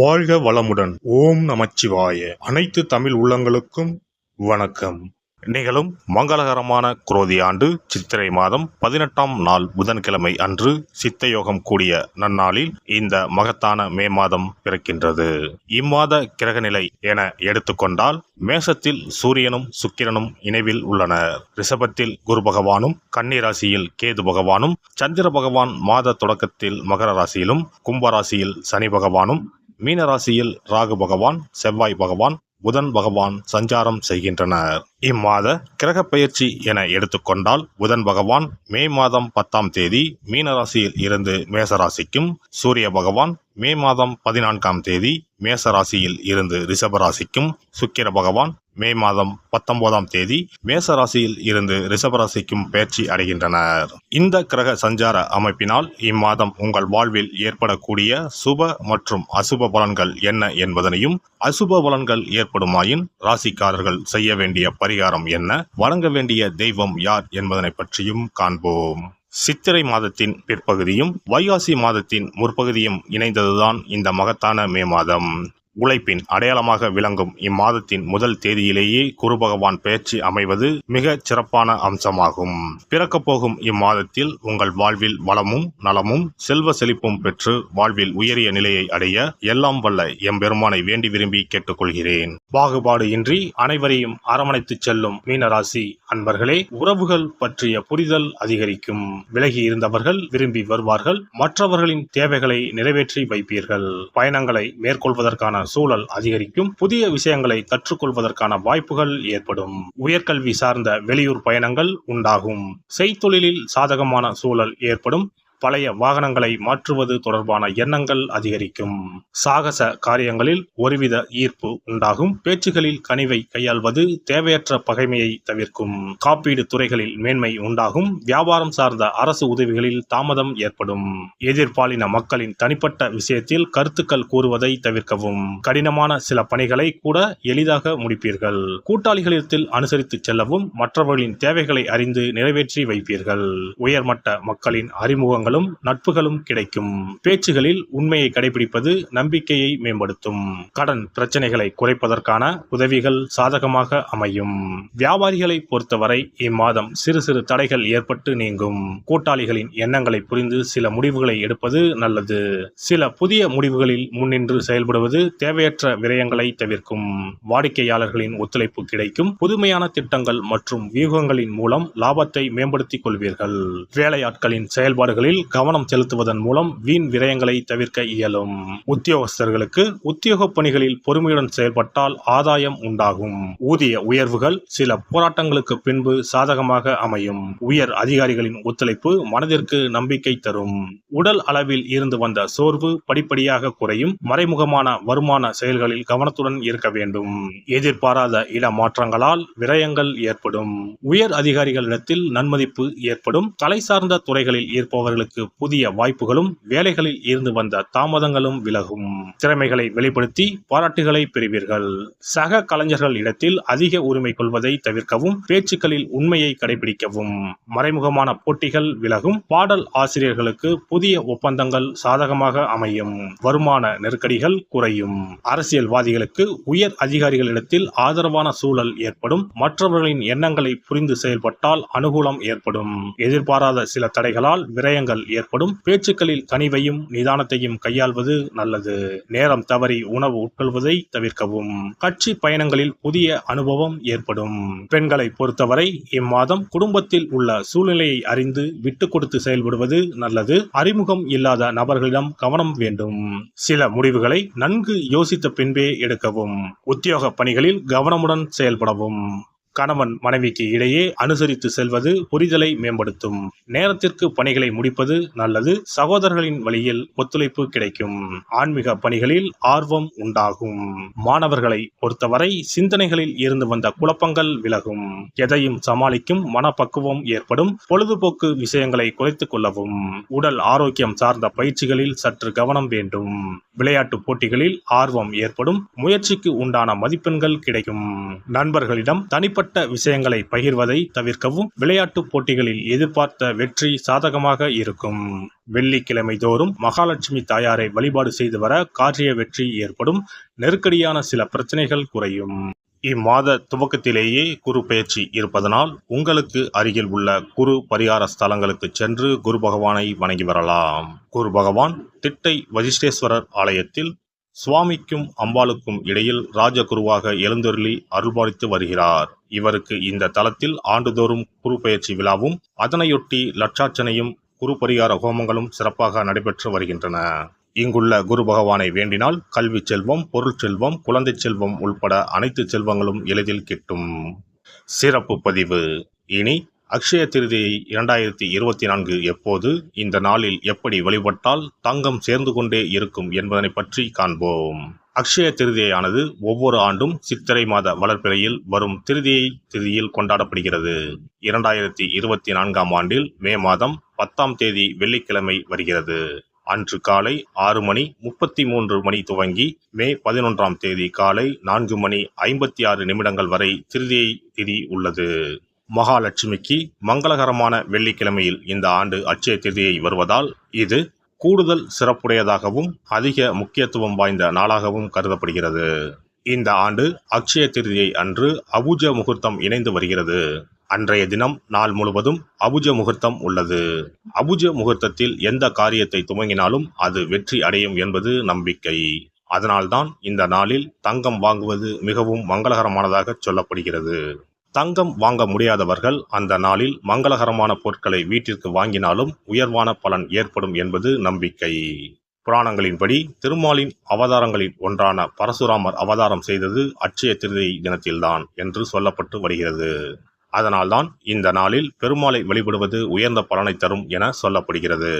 வாழ்க வளமுடன். ஓம் நமச்சிவாய. அனைத்து தமிழ் உள்ளங்களுக்கும் வணக்கம். நிகழும் மங்களகரமான குரோதி ஆண்டு சித்திரை மாதம் 18ஆம் நாள் புதன்கிழமை அன்று சித்தயோகம் கூடிய நன்னாளில் இந்த மகத்தான மே மாதம் பிறக்கின்றது. இம்மாத கிரகநிலை என எடுத்துக்கொண்டால் மேசத்தில் சூரியனும் சுக்கிரனும் இணைவில் உள்ளனர். ரிஷபத்தில் குரு பகவானும், கன்னி ராசியில் கேது பகவானும், சந்திர பகவான் மாத தொடக்கத்தில் மகர ராசியிலும், கும்பராசியில் சனி பகவானும், மீன ராசியில் ராகு பகவான், செவ்வாய் பகவான், புதன் பகவான் சஞ்சாரம் செய்கின்றனர். இம்மாத கிரக பெயர்ச்சி என எடுத்துக்கொண்டால் புதன் பகவான் மே மாதம் 10ஆம் தேதி மீனராசியில் இருந்து மேசராசிக்கும், சூரிய பகவான் மே மாதம் 14ஆம் தேதி மேசராசியில் இருந்து ரிஷபராசிக்கும், சுக்கிர பகவான் மே மாதம் 19ஆம் தேதி மேசராசியில் இருந்து ரிஷபராசிக்கும் பெயர்ச்சி அடைகின்றனர். இந்த கிரக சஞ்சார அமைப்பினால் இம்மாதம் உங்கள் வாழ்வில் ஏற்படக்கூடிய சுப மற்றும் அசுப பலன்கள் என்ன என்பதனையும், அசுப பலன்கள் ஏற்படுமாயின் ராசிக்காரர்கள் செய்ய வேண்டிய பரிகாரம் என்ன, வணங்க வேண்டிய தெய்வம் யார் என்பதனை பற்றியும் காண்போம். சித்திரை மாதத்தின் பிற்பகுதியும் வைகாசி மாதத்தின் முற்பகுதியும் இணைந்ததுதான் இந்த மகத்தான மே மாதம். உழைப்பின் அடையாளமாக விளங்கும் இம்மாதத்தின் முதல் தேதியிலேயே குரு பகவான் பெயர்ச்சி அமைவது மிக சிறப்பான அம்சமாகும். பிறக்கப் போகும் இம்மாதத்தில் உங்கள் வாழ்வில் வளமும் நலமும் செல்வ செழிப்பும் பெற்று வாழ்வில் உயரிய நிலையை அடைய எல்லாம் வல்ல எம்பெருமானை வேண்டி விரும்பி கேட்டுக்கொள்கிறேன். பாகுபாடு இன்றி அனைவரையும் அரவணைத்து செல்லும் மீனராசி அன்பர்களே, உறவுகள் பற்றிய புரிதல் அதிகரிக்கும். விலகி இருந்தவர்கள் விரும்பி வருவார்கள். மற்றவர்களின் தேவைகளை நிறைவேற்றி வைப்பீர்கள். பயணங்களை மேற்கொள்வதற்கான சூழல் அதிகரிக்கும். புதிய விஷயங்களை கற்றுக்கொள்வதற்கான வாய்ப்புகள் ஏற்படும். உயர்கல்வி சார்ந்த வெளியூர் பயணங்கள் உண்டாகும். செய்தொழிலில் சாதகமான சூழல் ஏற்படும். பழைய வாகனங்களை மாற்றுவது தொடர்பான எண்ணங்கள் அதிகரிக்கும். சாகச காரியங்களில் ஒருவித ஈர்ப்பு உண்டாகும். பேச்சுகளில் கனிவை கையாள்வது தேவையற்ற பகைமையை தவிர்க்கும். காப்பீடு துறைகளில் மேன்மை உண்டாகும். வியாபாரம் சார்ந்த அரசு உதவிகளில் தாமதம் ஏற்படும். எதிர்பாலின மக்களின் தனிப்பட்ட விஷயத்தில் கருத்துக்கள் கூறுவதை தவிர்க்கவும். கடினமான சில பணிகளை கூட எளிதாக முடிப்பீர்கள். கூட்டாளிகளிடத்தில் அனுசரித்து செல்லவும். மற்றவர்களின் தேவைகளை அறிந்து நிறைவேற்றி வைப்பீர்கள். உயர்மட்ட மக்களின் அறிமுகங்கள் நட்புகளும் கிடைக்கும். பேச்சுகளில் உண்மையை கடைபிடிப்பது நம்பிக்கையை மேம்படுத்தும். கடன் பிரச்சனைகளை குறைப்பதற்கான உதவிகள் சாதகமாக அமையும். வியாபாரிகளை பொறுத்தவரை இம்மாதம் சிறு சிறு தடைகள் ஏற்பட்டு நீங்கும். கூட்டாளிகளின் எண்ணங்களை புரிந்து சில முடிவுகளை எடுப்பது நல்லது. சில புதிய முடிவுகளில் முன்னின்று செயல்படுவது தேவையற்ற விரயங்களை தவிர்க்கும். வாடிக்கையாளர்களின் ஒத்துழைப்பு கிடைக்கும். புதுமையான திட்டங்கள் மற்றும் வியூகங்களின் மூலம் லாபத்தை மேம்படுத்திக் கொள்வீர்கள். வேலையாட்களின் செயல்பாடுகளில் கவனம் செலுத்துவதன் மூலம் வீண் விரயங்களை தவிர்க்க இயலும். உத்தியோகஸ்தர்களுக்கு உத்தியோக பணிகளில் பொறுமையுடன் செயல்பட்டால் ஆதாயம் உண்டாகும். ஊதிய உயர்வுகள் சில போராட்டங்களுக்கு பின்பு சாதகமாக அமையும். உயர் அதிகாரிகளின் ஒத்துழைப்பு மனதிற்கு நம்பிக்கை தரும். உடல் அளவில் இருந்து வந்த சோர்வு படிப்படியாக குறையும். மறைமுகமான வருமான செயல்களில் கவனத்துடன் இருக்க வேண்டும். எதிர்பாராத இடமாற்றங்களால் விரயங்கள் ஏற்படும். உயர் அதிகாரிகளிடத்தில் நன்மதிப்பு ஏற்படும். கலை சார்ந்த துறைகளில் இருப்பவர்களுக்கு புதிய வாய்ப்புகளும் வேலைகளில் இருந்து வந்த தாமதங்களும் விலகும். திறமைகளை வெளிப்படுத்தி பாராட்டுகளை பெறுவீர்கள். சக கலைஞர்கள் இடத்தில் அதிக உரிமை கொள்வதை தவிர்க்கவும். பேச்சுக்களில் உண்மையை கடைபிடிக்கவும். மறைமுகமான போட்டிகள் விலகும். பாடல் ஆசிரியர்களுக்கு புதிய ஒப்பந்தங்கள் சாதகமாக அமையும். வருமான நெருக்கடிகள் குறையும். அரசியல்வாதிகளுக்கு உயர் அதிகாரிகளிடத்தில் ஆதரவான சூழல் ஏற்படும். மற்றவர்களின் எண்ணங்களை புரிந்து செயல்பட்டால் அனுகூலம் ஏற்படும். எதிர்பாராத சில தடைகளால் விரயங்கள் ஏற்படும். பேச்சுக்களில் கனிவையும் நிதானத்தையும் கையாள்வது நல்லது. நேரம் தவறி உணவு உட்கொள்வதை தவிர்க்கவும். கட்சி பயணங்களில் புதிய அனுபவம் ஏற்படும். பெண்களை பொறுத்தவரை இம்மாதம் குடும்பத்தில் உள்ள சூழ்நிலையை அறிந்து விட்டு கொடுத்து செயல்படுவது நல்லது. அறிமுகம் இல்லாத நபர்களிடம் கவனம் வேண்டும். சில முடிவுகளை நன்கு யோசித்த பின்பே எடுக்கவும். உத்தியோக பணிகளில் கவனமுடன் செயல்படவும். கணவன் மனைவிக்கு இடையே அனுசரித்து செல்வது புரிதலை மேம்படுத்தும். நேரத்திற்கு பணிகளை முடிப்பது நல்லது. சகோதரர்களின் வழியில் ஒத்துழைப்பு கிடைக்கும். ஆன்மீக பணிகளில் ஆர்வம் உண்டாகும். மாணவர்களை பொறுத்தவரை சிந்தனைகளில் இருந்து வந்த குழப்பங்கள் விலகும். எதையும் சமாளிக்கும் மனப்பக்குவம் ஏற்படும். பொழுதுபோக்கு விஷயங்களை குறைத்துக் கொள்ளவும். உடல் ஆரோக்கியம் சார்ந்த பயிற்சிகளில் சற்று கவனம் வேண்டும். விளையாட்டு போட்டிகளில் ஆர்வம் ஏற்படும். முயற்சிக்கு உண்டான மதிப்பெண்கள் கிடைக்கும். நண்பர்களிடம் தனிப்பட்ட தனிப்பட்ட விஷயங்களை பகிர்வதை தவிர்க்கவும். விளையாட்டுப் போட்டிகளில் எதிர்பார்த்த வெற்றி சாதகமாக இருக்கும். வெள்ளிக்கிழமை தோறும் மகாலட்சுமி தாயாரை வழிபாடு செய்து வர காரிய வெற்றி ஏற்படும். நெருக்கடியான சில பிரச்சனைகள் குறையும். இம்மாத துவக்கத்திலேயே குரு பெயர்ச்சி இருப்பதனால் உங்களுக்கு அருகில் உள்ள குரு பரிகார ஸ்தலங்களுக்கு சென்று குரு பகவானை வணங்கி வரலாம். குரு பகவான் திட்டை வசிஷ்டேஸ்வரர் ஆலயத்தில் சுவாமிக்கும் அம்பாளுக்கும் இடையில் ராஜகுருவாக எழுந்தருளி அருள்பாலித்து வருகிறார். இவருக்கு இந்த தலத்தில் ஆண்டுதோறும் குரு பெயர்ச்சி விழாவும் அதனையொட்டி லட்சார்ச்சனையும் குரு பரிகார ஹோமங்களும் சிறப்பாக நடைபெற்று வருகின்றன. இங்குள்ள குரு பகவானை வேண்டினால் கல்வி செல்வம், பொருள் செல்வம், குழந்தை செல்வம் உள்பட அனைத்து செல்வங்களும் எளிதில் கிட்டும். சிறப்பு பதிவு. இனி அக்ஷய திருதியை 2024 எப்போது, இந்த நாளில் எப்படி வழிபட்டால் தங்கம் சேர்ந்து கொண்டே இருக்கும் என்பதனை பற்றி காண்போம். அக்ஷய திருதியானது ஒவ்வொரு ஆண்டும் சித்திரை மாத வளர்பிறையில் வரும் திருதியை திதியில் கொண்டாடப்படுகிறது. 2024 ஆண்டில் மே மாதம் 10ஆம் தேதி வெள்ளிக்கிழமை வருகிறது. அன்று காலை 6:33 துவங்கி மே 11ஆம் தேதி காலை 4:56 வரை திருதியை திதி உள்ளது. மகாலட்சுமிக்கு மங்களகரமான வெள்ளிக்கிழமையில் இந்த ஆண்டு அட்சய திருதியை வருவதால் இது கூடுதல் சிறப்புடையதாகவும் அதிக முக்கியத்துவம் வாய்ந்த நாளாகவும் கருதப்படுகிறது. இந்த ஆண்டு அட்சய திருதியை அன்று அபுஜ முகூர்த்தம் இணைந்து வருகிறது. அன்றைய தினம் நாள் முழுவதும் அபுஜ முகூர்த்தம் உள்ளது. அபுஜ முகூர்த்தத்தில் எந்த காரியத்தை துவங்கினாலும் அது வெற்றி அடையும் என்பது நம்பிக்கை. அதனால்தான் இந்த நாளில் தங்கம் வாங்குவது மிகவும் மங்களகரமானதாக சொல்லப்படுகிறது. தங்கம் வாங்க முடியாதவர்கள் அந்த நாளில் மங்களகரமான பொருட்களை வீட்டிற்கு வாங்கினாலும் உயர்வான பலன் ஏற்படும் என்பது நம்பிக்கை. புராணங்களின்படி திருமாலின் அவதாரங்களில் ஒன்றான பரசுராமர் அவதாரம் செய்தது அட்சய திருதியை தினத்தில்தான் என்று சொல்லப்பட்டு வருகிறது. அதனால்தான் இந்த நாளில் பெருமாளை வழிபடுவது உயர்ந்த பலனை தரும் என சொல்லப்படுகிறது.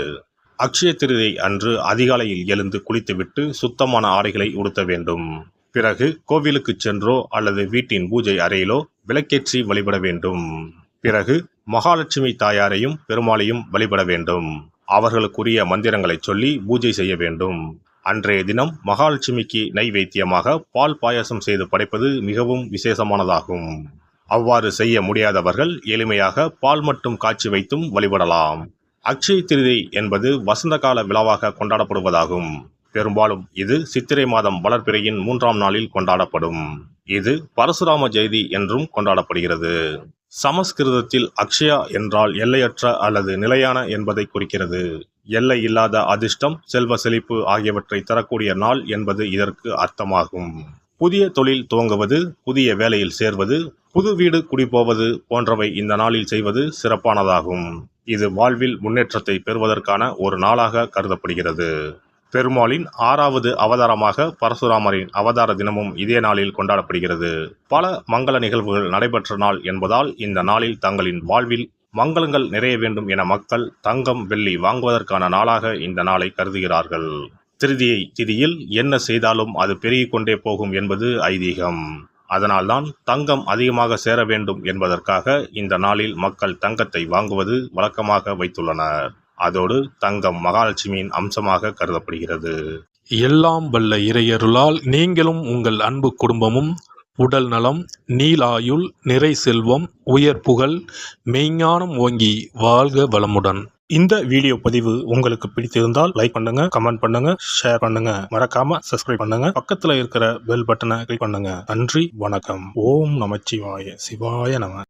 அக்ஷய திருதியை அன்று அதிகாலையில் எழுந்து குளித்துவிட்டு சுத்தமான ஆடைகளை உடுத்த வேண்டும். பிறகு கோவிலுக்கு சென்றோ அல்லது வீட்டின் பூஜை அறையிலோ விளக்கேற்றி வழிபட வேண்டும். பிறகு மகாலட்சுமி தாயாரையும் பெருமாளையும் வழிபட வேண்டும். அவர்களுக்குரிய மந்திரங்களை சொல்லி பூஜை செய்ய வேண்டும். அன்றைய தினம் மகாலட்சுமிக்கு நைவேத்தியமாக பால் பாயாசம் செய்து படைப்பது மிகவும் விசேஷமானதாகும். அவ்வாறு செய்ய முடியாதவர்கள் எளிமையாக பால் மட்டும் காய்ச்சி வைத்தும் வழிபடலாம். அக்ஷய திருதியை என்பது வசந்த கால விழாவாக கொண்டாடப்படுவதாகும். பெரும்பாலும் இது சித்திரை மாதம் வளர்பிறையின் 3ஆம் நாளில் கொண்டாடப்படும். இது பரசுராம ஜெயதி என்றும் கொண்டாடப்படுகிறது. சமஸ்கிருதத்தில் அக்ஷயா என்றால் எல்லையற்ற அல்லது நிலையான என்பதை குறிக்கிறது. எல்லை இல்லாத அதிர்ஷ்டம், செல்வ செழிப்பு ஆகியவற்றை தரக்கூடிய நாள் என்பது இதற்கு அர்த்தமாகும். புதிய தொழில் துவங்குவது, புதிய வேலையில் சேர்வது, புது வீடு குடிபோவது போன்றவை இந்த நாளில் செய்வது சிறப்பானதாகும். இது வாழ்வில் முன்னேற்றத்தை பெறுவதற்கான ஒரு நாளாக கருதப்படுகிறது. பெருமாளின் 6வது அவதாரமாக பரசுராமரின் அவதார தினமும் இதே நாளில் கொண்டாடப்படுகிறது. பல மங்கள நிகழ்வுகள் நடைபெற்ற நாள் என்பதால் இந்த நாளில் தங்களின் வாழ்வில் மங்களங்கள் நிறைய வேண்டும் என மக்கள் தங்கம், வெள்ளி வாங்குவதற்கான நாளாக இந்த நாளை கருதுகிறார்கள். திருதியை திதியில் என்ன செய்தாலும் அது பெருகிக் கொண்டே போகும் என்பது ஐதீகம். அதனால்தான் தங்கம் அதிகமாக சேர வேண்டும் என்பதற்காக இந்த நாளில் மக்கள் தங்கத்தை வாங்குவது வழக்கமாக வைத்துள்ளனர். அதோடு தங்கம் மகாலட்சுமியின் அம்சமாக கருதப்படுகிறது. எல்லாம் வல்ல இறையருளால் நீங்களும் உங்கள் அன்பு குடும்பமும் உடல் நலம், நீலாயுள், நிறை செல்வம், உயர் புகழ், மெய்ஞானம் ஓங்கி வாழ்க வளமுடன். இந்த வீடியோ பதிவு உங்களுக்கு பிடித்திருந்தால் லைக் பண்ணுங்க, கமெண்ட் பண்ணுங்க, ஷேர் பண்ணுங்க. மறக்காம சப்ஸ்கிரைப் பண்ணுங்க. பக்கத்துல இருக்கிற பெல் பட்டனை கிளிக் பண்ணுங்க. நன்றி, வணக்கம். ஓம் நமச்சிவாய. சிவாய நம.